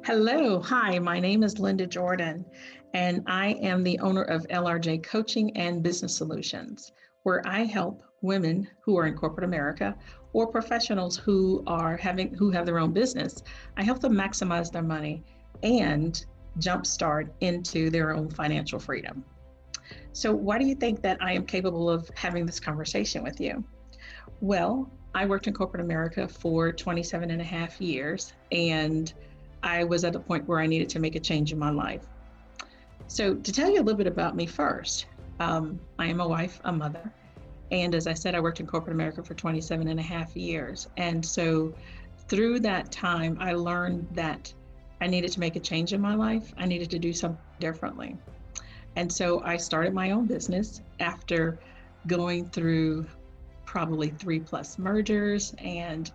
Hello, hi, my name is Linda Jordan, and I am the owner of LRJ Coaching and Business Solutions, where I help women who are in corporate America or professionals who have their own business. I help them maximize their money and jumpstart into their own financial freedom. So, why do you think that I am capable of having this conversation with you? Well, I worked in corporate America for 27 and a half years, and I was at the point where I needed to make a change in my life. So, to tell you a little bit about me first, I am a wife, a mother, and as I said, I worked in corporate America for 27 and a half years. And so, through that time, I learned that I needed to make a change in my life. I needed to do something differently. And so, I started my own business after going through probably 3+ mergers and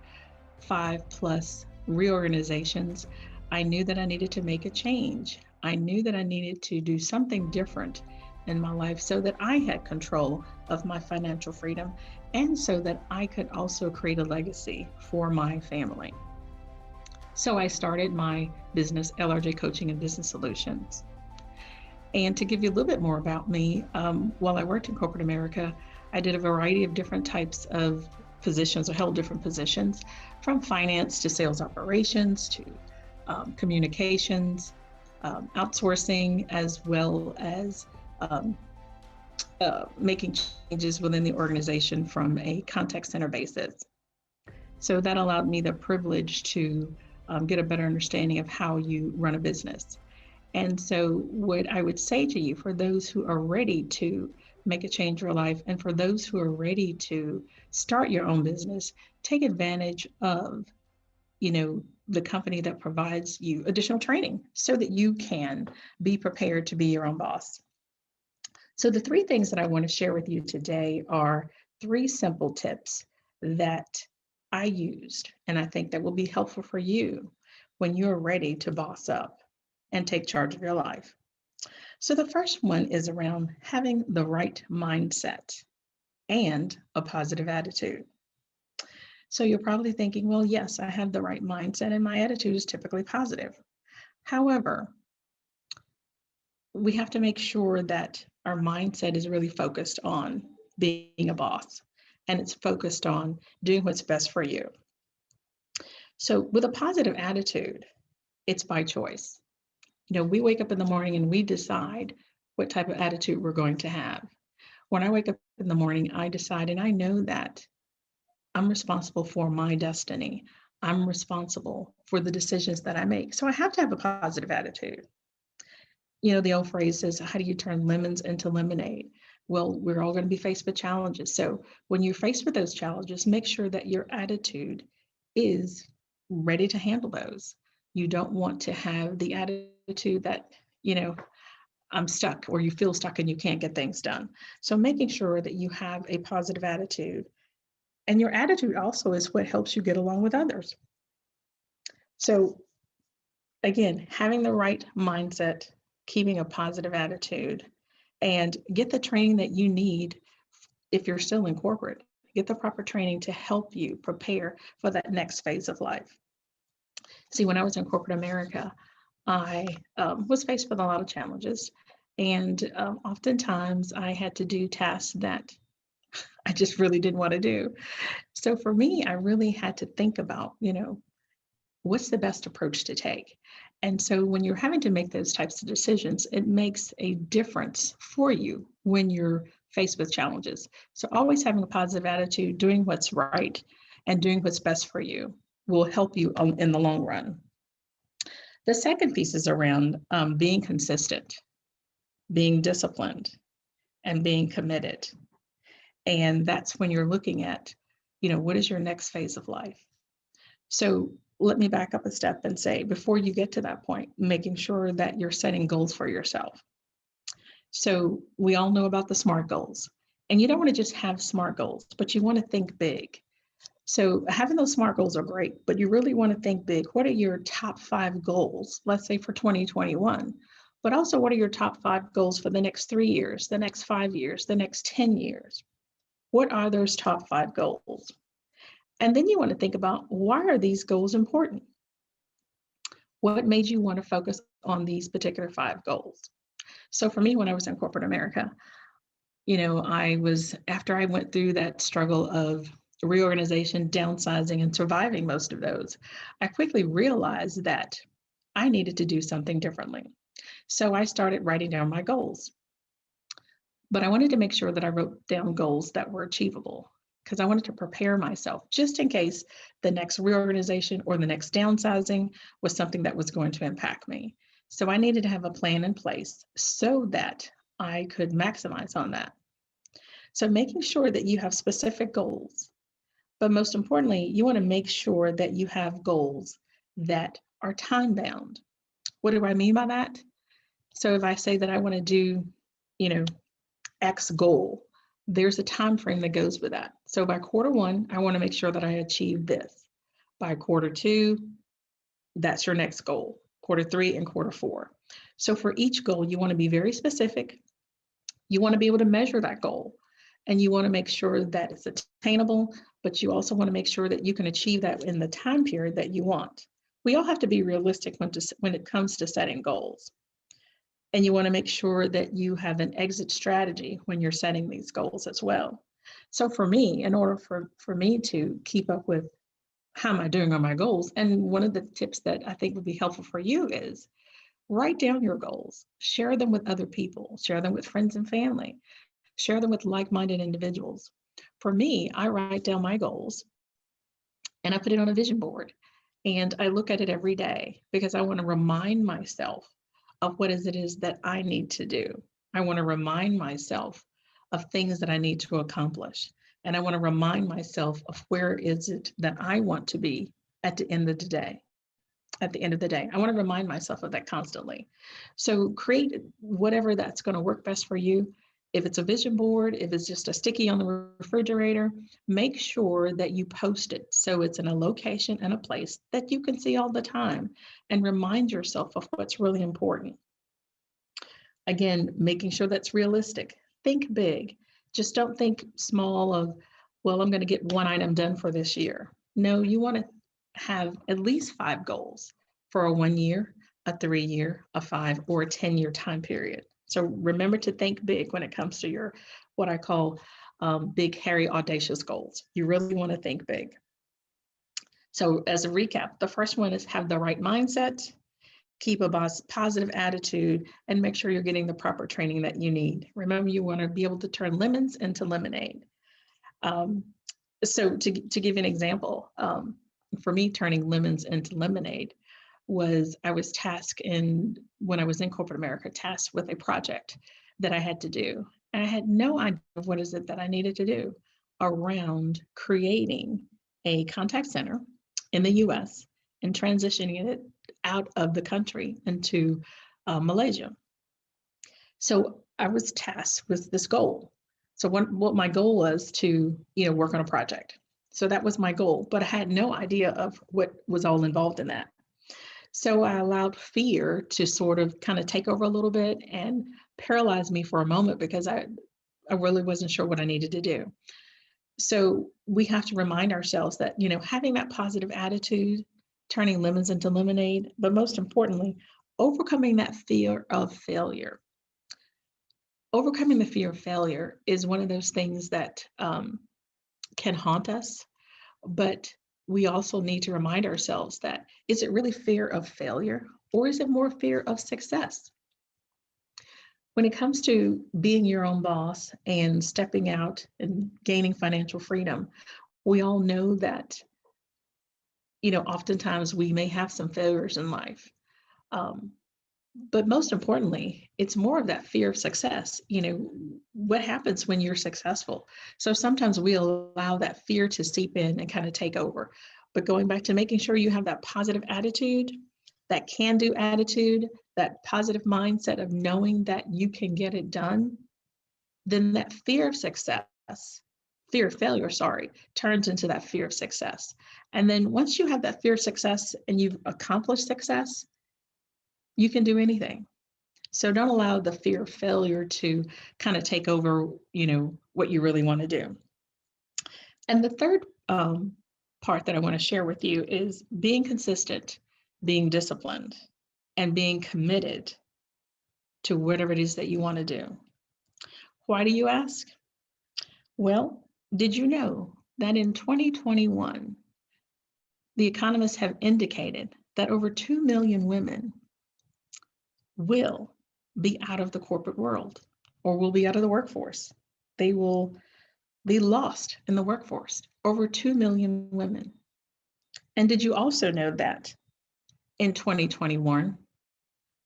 5+ reorganizations. I knew that I needed to make a change. I knew that I needed to do something different in my life so that I had control of my financial freedom and so that I could also create a legacy for my family. So I started my business, LRJ Coaching and Business Solutions. And to give you a little bit more about me, while I worked in corporate America, I did a variety of different types of positions or held different positions from finance to sales operations to communications, outsourcing, as well as um, making changes within the organization from a contact center basis. So that allowed me the privilege to get a better understanding of how you run a business. And so, what I would say to you for those who are ready to make a change in your life, and for those who are ready to start your own business, take advantage of, the company that provides you additional training so that you can be prepared to be your own boss. So, the three things that I want to share with you today are three simple tips that I used, and I think that will be helpful for you when you're ready to boss up and take charge of your life. So, the first one is around having the right mindset and a positive attitude. So, you're probably thinking, well, yes, I have the right mindset and my attitude is typically positive. However, we have to make sure that our mindset is really focused on being a boss and it's focused on doing what's best for you. So, with a positive attitude, it's by choice. We wake up in the morning and we decide what type of attitude we're going to have. When I wake up in the morning, I decide and I know that I'm responsible for my destiny. I'm responsible for the decisions that I make. So I have to have a positive attitude. The old phrase is, how do you turn lemons into lemonade? Well, we're all going to be faced with challenges. So when you're faced with those challenges, make sure that your attitude is ready to handle those. You don't want to have the attitude that, you know, I'm stuck, or you feel stuck and you can't get things done. So making sure that you have a positive attitude, and your attitude also is what helps you get along with others. So again, having the right mindset, keeping a positive attitude, and get the training that you need if you're still in corporate. Get the proper training to help you prepare for that next phase of life. See, when I was in corporate America, I was faced with a lot of challenges. And oftentimes I had to do tasks that I just really didn't want to do. So for me, I really had to think about, what's the best approach to take? And so when you're having to make those types of decisions, it makes a difference for you when you're faced with challenges. So always having a positive attitude, doing what's right, and doing what's best for you will help you in the long run. The second piece is around being consistent, being disciplined, and being committed. And that's when you're looking at, what is your next phase of life? So let me back up a step and say, before you get to that point, making sure that you're setting goals for yourself. So we all know about the SMART goals, and you don't want to just have SMART goals, but you want to think big. So having those SMART goals are great, but you really want to think big. What are your top 5 goals, let's say for 2021? But also, what are your top 5 goals for the next 3 years, the next 5 years, the next 10 years? What are those top 5 goals? And then you want to think about, why are these goals important? What made you want to focus on these particular 5 goals? So for me, when I was in corporate America, after I went through that struggle of reorganization, downsizing, and surviving most of those, I quickly realized that I needed to do something differently. So I started writing down my goals. But I wanted to make sure that I wrote down goals that were achievable because I wanted to prepare myself just in case the next reorganization or the next downsizing was something that was going to impact me. So I needed to have a plan in place so that I could maximize on that. So making sure that you have specific goals, but most importantly, you want to make sure that you have goals that are time bound. What do I mean by that? So if I say that I want to do, X goal, there's a time frame that goes with that. So by quarter 1, I want to make sure that I achieve this. By quarter 2, that's your next goal. Quarter 3 and quarter 4. So for each goal, you want to be very specific. You want to be able to measure that goal, and you want to make sure that it's attainable, but you also want to make sure that you can achieve that in the time period that you want. We all have to be realistic when it comes to setting goals. And you want to make sure that you have an exit strategy when you're setting these goals as well. So for me, in order for me to keep up with how am I doing on my goals, and one of the tips that I think would be helpful for you is write down your goals, share them with other people, share them with friends and family, share them with like-minded individuals. For me, I write down my goals and I put it on a vision board, and I look at it every day because I want to remind myself of what it is that I need to do. I want to remind myself of things that I need to accomplish. And I want to remind myself of where is it that I want to be at the end of the day. At the end of the day, I want to remind myself of that constantly. So create whatever that's going to work best for you. If it's a vision board, if it's just a sticky on the refrigerator, make sure that you post it so it's in a location and a place that you can see all the time, and remind yourself of what's really important. Again, making sure that's realistic. Think big. Just don't think small of, well, I'm going to get 1 item done for this year. No, you want to have at least 5 goals for a 1 year, a 3 year, a 5, or a 10-year time period. So remember to think big when it comes to your, what I call big, hairy, audacious goals. You really want to think big. So as a recap, the first one is have the right mindset, keep a positive attitude, and make sure you're getting the proper training that you need. Remember, you want to be able to turn lemons into lemonade. So to give you an example, for me, turning lemons into lemonade was I was tasked when I was in corporate America, tasked with a project that I had to do. And I had no idea of what is it that I needed to do around creating a contact center in the US and transitioning it out of the country into Malaysia. So I was tasked with this goal. So what my goal was to, work on a project. So that was my goal, but I had no idea of what was all involved in that. So I allowed fear to sort of kind of take over a little bit and paralyze me for a moment because I really wasn't sure what I needed to do. So we have to remind ourselves that, having that positive attitude, turning lemons into lemonade, but most importantly, overcoming that fear of failure. Overcoming the fear of failure is one of those things that can haunt us, but we also need to remind ourselves that, is it really fear of failure, or is it more fear of success? When it comes to being your own boss and stepping out and gaining financial freedom, we all know that, oftentimes we may have some failures in life. But most importantly, it's more of that fear of success. What happens when you're successful? So sometimes we allow that fear to seep in and kind of take over. But going back to making sure you have that positive attitude, that can-do attitude, that positive mindset of knowing that you can get it done, then that fear of failure, turns into that fear of success. And then once you have that fear of success and you've accomplished success, you can do anything. So don't allow the fear of failure to kind of take over, what you really want to do. And the third part that I want to share with you is being consistent being disciplined, and being committed to whatever it is that you want to do. Why do you ask? Well, did you know that in 2021, the economists have indicated that over 2 million women will be out of the corporate world or will be out of the workforce? They will be lost in the workforce, over 2 million women. And did you also know that in 2021,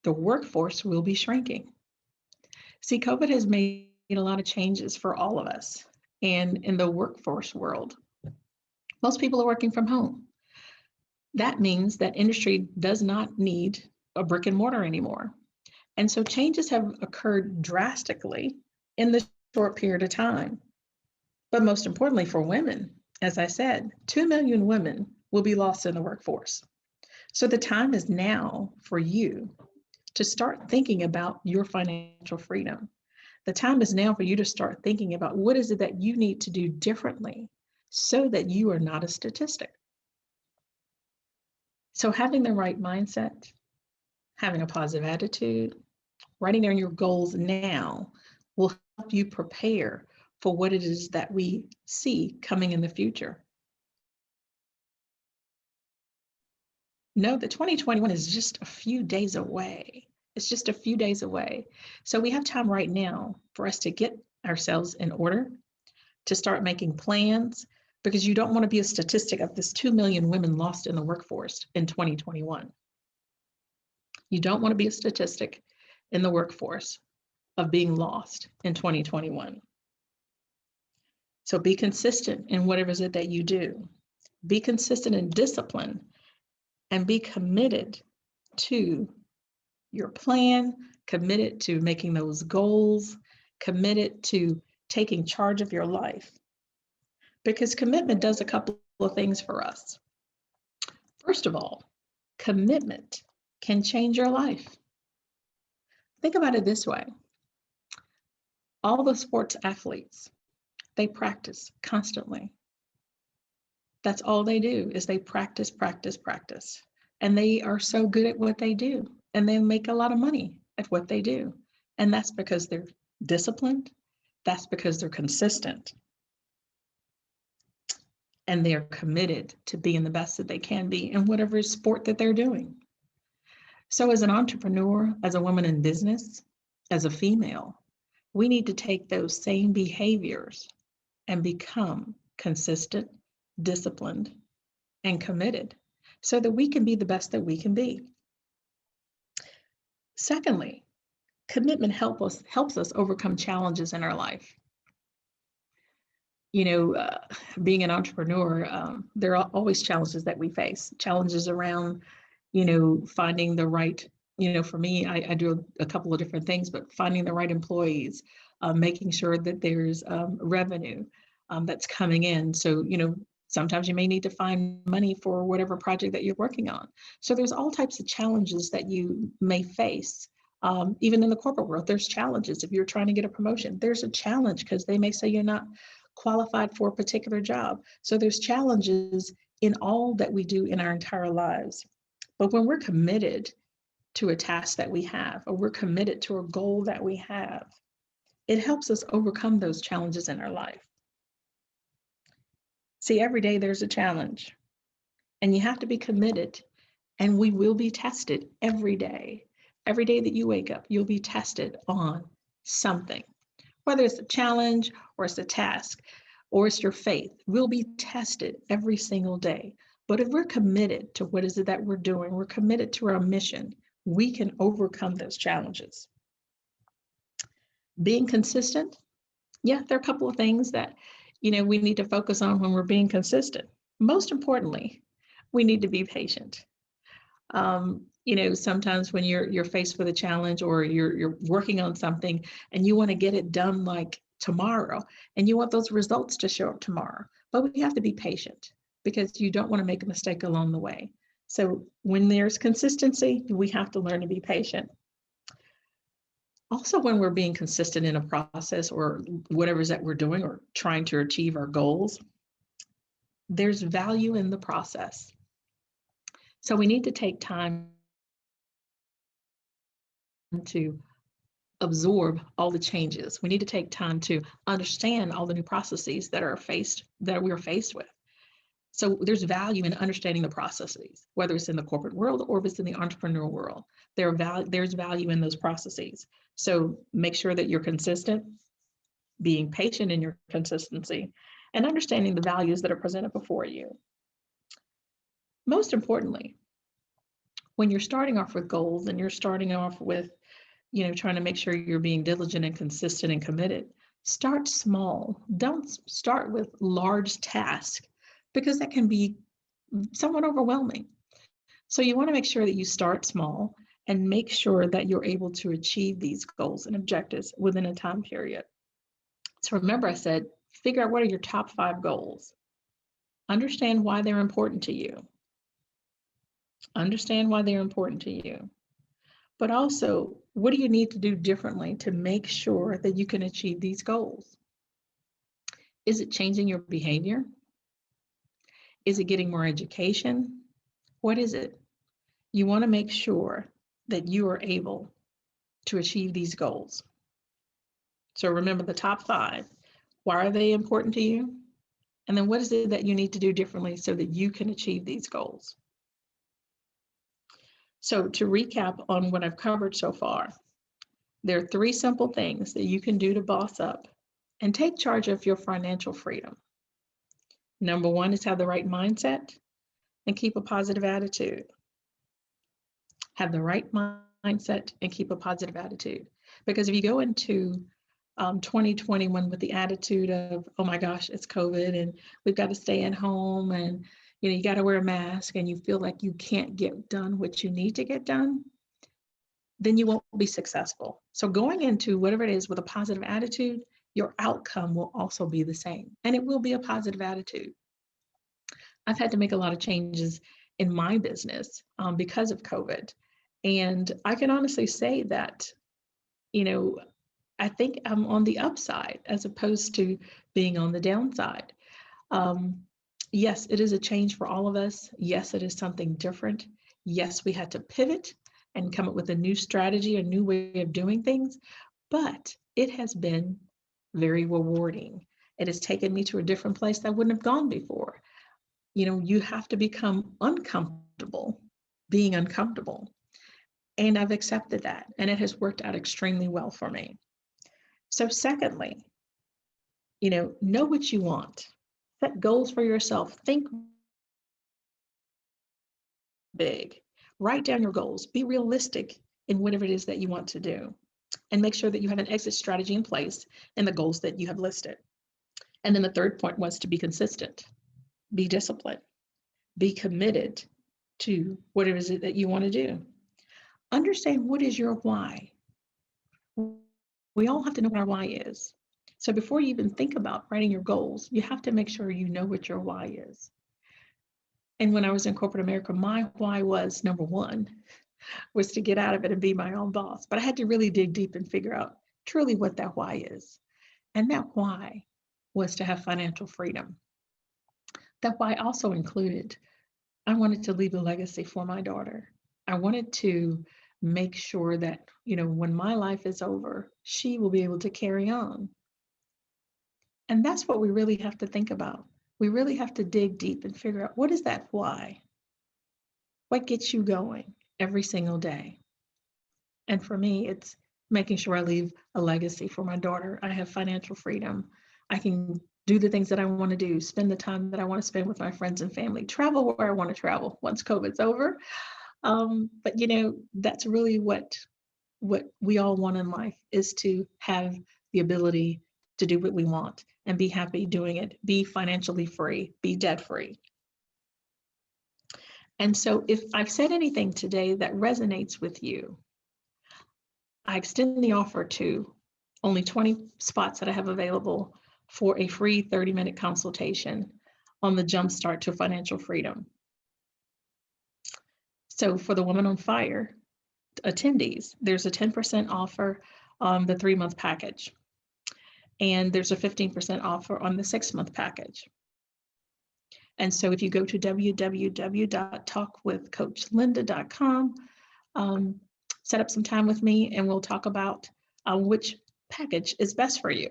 the workforce will be shrinking? See, COVID has made a lot of changes for all of us. And in the workforce world, most people are working from home. That means that industry does not need a brick and mortar anymore. And so changes have occurred drastically in this short period of time. But most importantly for women, as I said, 2 million women will be lost in the workforce. So the time is now for you to start thinking about your financial freedom. The time is now for you to start thinking about what is it that you need to do differently so that you are not a statistic. So having the right mindset, having a positive attitude, writing down your goals now will help you prepare for what it is that we see coming in the future. Know that 2021 is just a few days away. It's just a few days away. So we have time right now for us to get ourselves in order, to start making plans, because you don't want to be a statistic of this 2 million women lost in the workforce in 2021. You don't want to be a statistic in the workforce of being lost in 2021. So be consistent in whatever it is that you do. Be consistent in discipline and be committed to your plan, committed to making those goals, committed to taking charge of your life. Because commitment does a couple of things for us. First of all, commitment can change your life. Think about it this way. All the sports athletes, they practice constantly. That's all they do is they practice, practice, practice. And they are so good at what they do. And they make a lot of money at what they do. And that's because they're disciplined. That's because they're consistent. And they are committed to being the best that they can be in whatever sport that they're doing. So as an entrepreneur, as a woman in business, as a female, we need to take those same behaviors and become consistent, disciplined, and committed so that we can be the best that we can be. Secondly, commitment helps us overcome challenges in our life. You know, being an entrepreneur, there are always challenges that we face, challenges around, finding the right, for me, I do a couple of different things, but finding the right employees, making sure that there's revenue that's coming in. So, sometimes you may need to find money for whatever project that you're working on. So there's all types of challenges that you may face. Even in the corporate world, there's challenges. If you're trying to get a promotion, there's a challenge because they may say you're not qualified for a particular job. So there's challenges in all that we do in our entire lives. But when we're committed to a task that we have, or we're committed to a goal that we have, it helps us overcome those challenges in our life. See, every day there's a challenge, and you have to be committed, and we will be tested every day. Every day that you wake up, you'll be tested on something, whether it's a challenge or it's a task or it's your faith. We'll be tested every single day. But if we're committed to what is it that we're doing, we're committed to our mission, we can overcome those challenges. Being consistent, yeah, there are a couple of things that we need to focus on when we're being consistent. Most importantly, we need to be patient. Sometimes when you're faced with a challenge or you're working on something and you want to get it done like tomorrow, and you want those results to show up tomorrow, but we have to be patient because you don't want to make a mistake along the way. So when there's consistency, we have to learn to be patient. Also, when we're being consistent in a process or whatever it is that we're doing or trying to achieve our goals, there's value in the process. So we need to take time to absorb all the changes. We need to take time to understand all the new processes that we are faced with. So there's value in understanding the processes, whether it's in the corporate world or if it's in the entrepreneurial world. There's value in those processes. So make sure that you're consistent, being patient in your consistency, and understanding the values that are presented before you. Most importantly, when you're starting off with goals and you're starting off with, trying to make sure you're being diligent and consistent and committed, start small. Don't start with large tasks because that can be somewhat overwhelming. So you want to make sure that you start small and make sure that you're able to achieve these goals and objectives within a time period. So remember, I said, figure out what are your top 5 goals. Understand why they're important to you. Understand why they're important to you. But also, what do you need to do differently to make sure that you can achieve these goals? Is it changing your behavior? Is it getting more education? What is it? You want to make sure that you are able to achieve these goals. So remember the top 5. Why are they important to you? And then what is it that you need to do differently so that you can achieve these goals? So to recap on what I've covered so far, there are 3 simple things that you can do to boss up and take charge of your financial freedom. Number 1 is have the right mindset and keep a positive attitude. Have the right mindset and keep a positive attitude. Because if you go into 2021 with the attitude of, oh my gosh, it's COVID and we've got to stay at home and you got to wear a mask and you feel like you can't get done what you need to get done, then you won't be successful. So going into whatever it is with a positive attitude, your outcome will also be the same, and it will be a positive attitude. I've had to make a lot of changes in my business because of COVID. And I can honestly say that, I think I'm on the upside as opposed to being on the downside. Yes, it is a change for all of us. Yes, it is something different. Yes, we had to pivot and come up with a new strategy, a new way of doing things, but it has been very rewarding. It has taken me to a different place that I wouldn't have gone before. You have to become uncomfortable being uncomfortable. And I've accepted that, and it has worked out extremely well for me. So secondly, know what you want. Set goals for yourself. Think big. Write down your goals. Be realistic in whatever it is that you want to do. And make sure that you have an exit strategy in place in the goals that you have listed. And then the third point was to be consistent. Be disciplined. Be committed to whatever it is that you want to do. Understand what is your why. We all have to know what our why is. So before you even think about writing your goals, you have to make sure you know what your why is. And when I was in corporate America, my why was, number 1, was to get out of it and be my own boss. But I had to really dig deep and figure out truly what that why is. And that why was to have financial freedom. That why also included, I wanted to leave a legacy for my daughter. I wanted to make sure that, when my life is over, she will be able to carry on. And that's what we really have to think about. We really have to dig deep and figure out, what is that why? What gets you going every single day? And for me, it's making sure I leave a legacy for my daughter. I have financial freedom. I can do the things that I want to do, spend the time that I want to spend with my friends and family, travel where I want to travel once COVID's over. But that's really what we all want in life, is to have the ability to do what we want and be happy doing it, be financially free, be debt free. And so if I've said anything today that resonates with you, I extend the offer to only 20 spots that I have available for a free 30-minute consultation on the Jumpstart to Financial Freedom. So for the Woman on Fire attendees, there's a 10% offer on the 3-month package. And there's a 15% offer on the 6-month package. And so if you go to www.talkwithcoachlinda.com, set up some time with me and we'll talk about which package is best for you.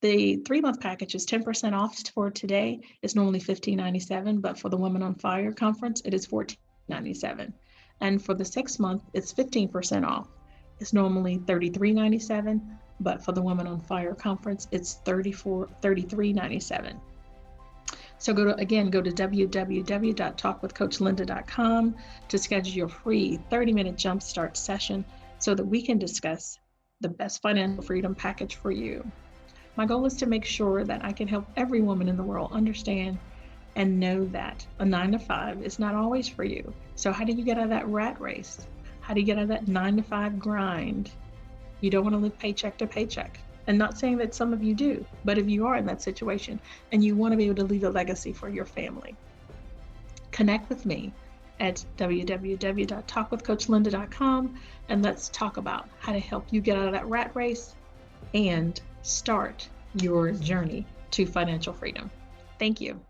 The 3-month package is 10% off for today. It's normally $15.97, but for the Women on Fire conference, it is $14.97. And for the 6-month, it's 15% off. It's normally $33.97, but for the Women on Fire conference, it's $33.97. So go to www.talkwithcoachlinda.com to schedule your free 30-minute jumpstart session so that we can discuss the best financial freedom package for you. My goal is to make sure that I can help every woman in the world understand and know that a 9-to-5 is not always for you. So how do you get out of that rat race? How do you get out of that 9-to-5 grind? You don't want to live paycheck to paycheck. And not saying that some of you do, but if you are in that situation and you want to be able to leave a legacy for your family, connect with me at www.talkwithcoachlinda.com and let's talk about how to help you get out of that rat race and start your journey to financial freedom. Thank you.